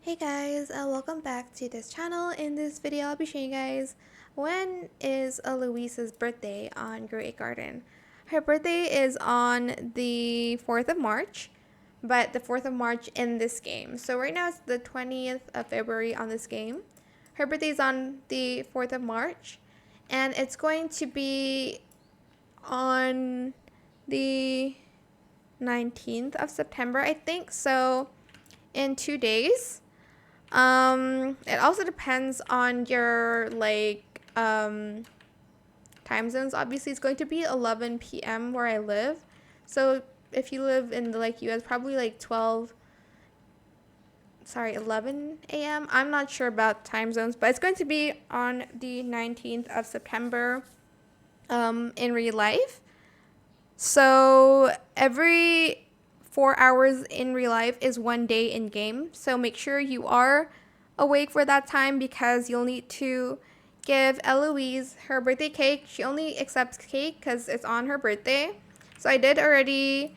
Hey guys, welcome back to this channel. In this video, I'll be showing you guys when is Eloise's birthday on Great Garden. Her birthday is on the 4th of March, but the 4th of March in this game. So right now it's the 20th of February on this game. Her birthday is on the 4th of March, and it's going to be on the 19th of September, I think. So in 2 days. It also depends on your time zones. Obviously, it's going to be 11 p.m. where I live. So if you live in the US, probably 11 a.m. I'm not sure about time zones, but it's going to be on the 19th of September in real life. So every 4 hours in real life is 1 day in game. So make sure you are awake for that time because you'll need to give Eloise her birthday cake. She only accepts cake because it's on her birthday. So I did already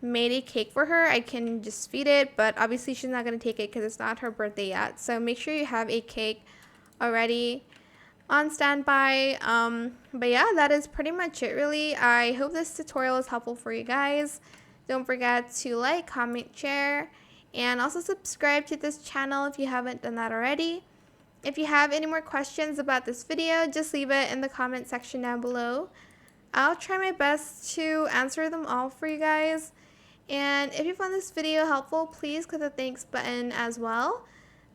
made a cake for her. I can just feed it, but obviously she's not going to take it because it's not her birthday yet. So make sure you have a cake already on standby. But yeah, that is pretty much it really. I hope this tutorial is helpful for you guys. Don't forget to like, comment, share, and also subscribe to this channel if you haven't done that already. If you have any more questions about this video, just leave it in the comment section down below. I'll try my best to answer them all for you guys. And if you found this video helpful, please click the thanks button as well.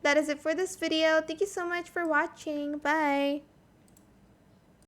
That is it for this video. Thank you so much for watching. Bye.